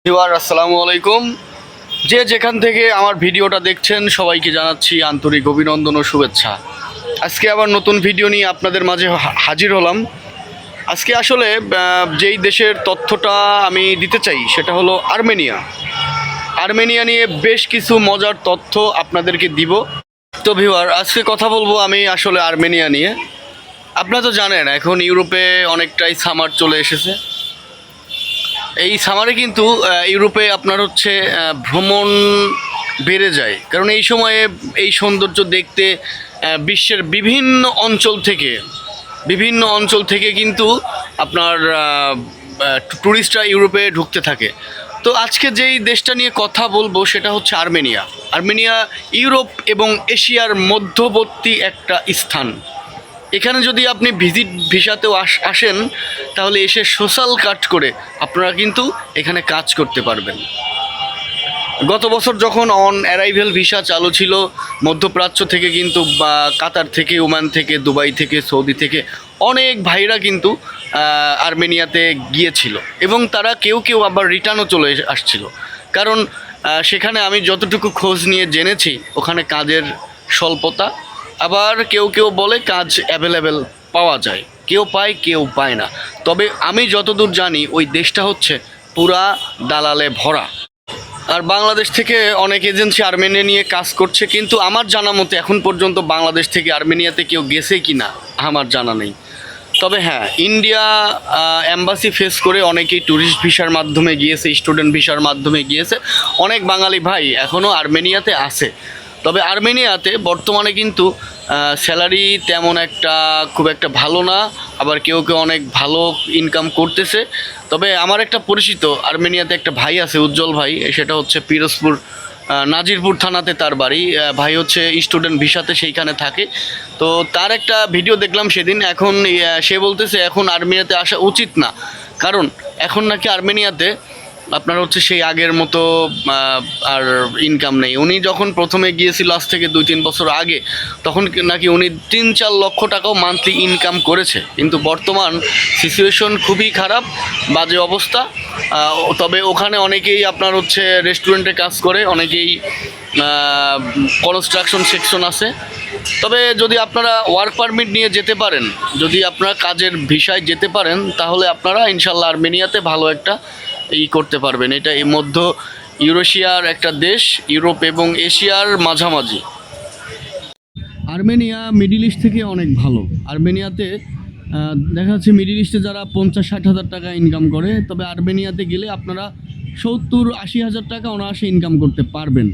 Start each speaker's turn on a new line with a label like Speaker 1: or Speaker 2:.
Speaker 1: আসসালামু আলাইকুম। যে যেখান থেকে আমার ভিডিওটা দেখছেন সবাইকে জানাচ্ছি আন্তরিক অভিনন্দন ও শুভেচ্ছা। আজকে আবার নতুন ভিডিও নিয়ে আপনাদের মাঝে হাজির হলাম। আজকে আসলে যেই দেশের তথ্যটা আমি দিতে চাই সেটা হলো আর্মেনিয়া। আর্মেনিয়া নিয়ে বেশ কিছু মজার তথ্য আপনাদেরকে দিব। তো ভিউয়ার, আজকে কথা বলবো আমি আসলে আর্মেনিয়া নিয়ে। আপনারা তো জানেন এখন ইউরোপে অনেকটাই সামার চলে এসেছে। এই সামারে কিন্তু ইউরোপে আপনার হচ্ছে ভ্রমণ বেড়ে যায়, কারণ এই সময়ে এই সৌন্দর্য দেখতে বিশ্বের বিভিন্ন অঞ্চল থেকে কিন্তু আপনার ট্যুরিস্টরা ইউরোপে ঢুকতে থাকে। তো আজকে যেই দেশটা নিয়ে কথা বলবো সেটা হচ্ছে আর্মেনিয়া। আর্মেনিয়া ইউরোপ এবং এশিয়ার মধ্যবর্তী একটা স্থান। এখানে যদি আপনি ভিজিট ভিসাতেও আসেন তাহলে এসে সোশ্যাল কাট করে আপনারা কিন্তু এখানে কাজ করতে পারবেন। গত বছর যখন অন অ্যারাইভেল ভিসা চালু ছিল মধ্যপ্রাচ্য থেকে, কিন্তু কাতার থেকে, ওমান থেকে, দুবাই থেকে, সৌদি থেকে অনেক ভাইরা কিন্তু আর্মেনিয়াতে গিয়েছিল এবং তারা কেউ কেউ আবার রিটার্নও চলে আসছিল। কারণ সেখানে আমি যতটুকু খোঁজ নিয়ে জেনেছি ওখানে কাজের স্বল্পতা, আবার কেউ কেউ বলে কাজ অ্যাভেলেবেল পাওয়া যায়, কেউ পায় কেউ পায় না। তবে আমি যতদূর জানি ওই দেশটা হচ্ছে পুরা দালালে ভরা। আর বাংলাদেশ থেকে অনেক এজেন্সি আর্মেনিয়া নিয়ে কাজ করছে, কিন্তু আমার জানা মতে এখন পর্যন্ত বাংলাদেশ থেকে আর্মেনিয়াতে কেউ গেছে কি না আমার জানা নেই। তবে হ্যাঁ, ইন্ডিয়া অ্যাম্বাসি ফেস করে অনেকেই ট্যুরিস্ট ভিসার মাধ্যমে গিয়েছে, স্টুডেন্ট ভিসার মাধ্যমে গিয়েছে। অনেক বাঙালি ভাই এখনও আর্মেনিয়াতে আছে। তবে আর্মেনিয়াতে বর্তমানে কিন্তু স্যালারি তেমন খুব একটা ভালো না, আবার কেউ কেউ অনেক ভালো ইনকাম করতেছে। তবে আমার একটা পরিচিত আর্মেনিয়াতে একটা ভাই আছে, উজ্জ্বল ভাই, সেটা হচ্ছে পিরোজপুর নাজিরপুর থানাতে তার বাড়ি। ভাই হচ্ছে স্টুডেন্ট ভিসাতে সেইখানে থাকে। তো তার একটা ভিডিও দেখলাম সেদিন। এখন সে বলতেছে এখন আর্মেনিয়াতে আসা উচিত না, কারণ এখন নাকি আর্মেনিয়াতে আপনার হচ্ছে সেই আগের মতো আর ইনকাম নেই। উনি যখন প্রথমে গিয়েছিল আজ থেকে 2-3 বছর আগে, তখন নাকি উনি 3-4 লক্ষ টাকাও মান্থলি ইনকাম করেছে। কিন্তু বর্তমান সিচুয়েশন খুবই খারাপ, বাজে অবস্থা। তবে ওখানে অনেকেই আপনার হচ্ছে রেস্টুরেন্টে কাজ করে, অনেকেই কনস্ট্রাকশন সেকশন আছে। তবে যদি আপনারা ওয়ার্ক পারমিট নিয়ে যেতে পারেন, যদি আপনারা কাজের ভিসায় যেতে পারেন, তাহলে আপনারা ইনশাল্লাহ আর্মেনিয়াতে ভালো একটা করতে পারবেন। এটা এই মধ্য ইউরেশিয়ার একটা দেশ, ইউরোপ এবং এশিয়ার মাঝামাঝি। আর্মেনিয়া মিডিল ইস্ট থেকে অনেক ভালো। আর্মেনিয়াতে দেখা যাচ্ছে মিডিল ইস্টে যারা 50-60 হাজার টাকা ইনকাম করে, তবে আর্মেনিয়াতে গেলে আপনারা 70-80 হাজার টাকা অনায়াসে ইনকাম করতে পারবেন।